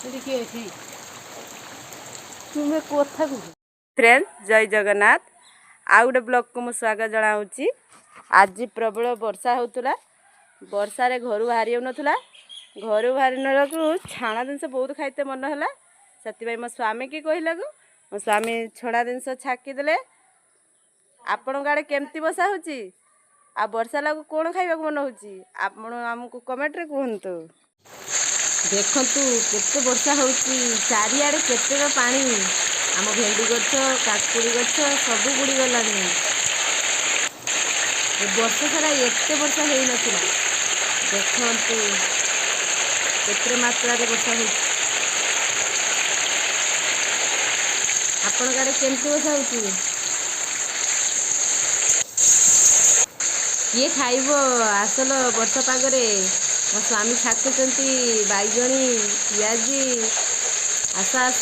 तुम्हें कथा फ्रेंड जय जगन्नाथ आउ गोटे ब्लॉग को मु स्वागत जनाऊँगी। आज प्रबल वर्षा होता वर्षारे घर बाहरी होना घर बाहरी नाकू छाणा जिनस बहुत खाइते मन है से मो स्वामी की कहला मो स्वामी छड़ा जिनस छाकीदे। आपण आड़े केमती वर्षा होची आ वर्षा लागू कौन खाइबा मन होची आपण आमको कमेंट रे कहतु। देखंतु केते वर्षा होची चारिआडे केते पानी आम भेंडी गछ काकुड़ी गछ सब बुड़ी गलानी। वर्ष सारा एते वर्षा हो नथिला देखंतु केते मात्रा रे वर्षा होची। आपण गाड़े केमती वर्षा होची ये खाइब आसल वर्षा पागरे मो स्वामी छाकुचंती बैगणी पियाजी आस आस।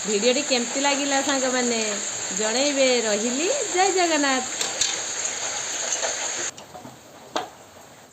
वीडियोटी केमती लगिला सांग मैंने जनइबे। रही जय जगन्नाथ।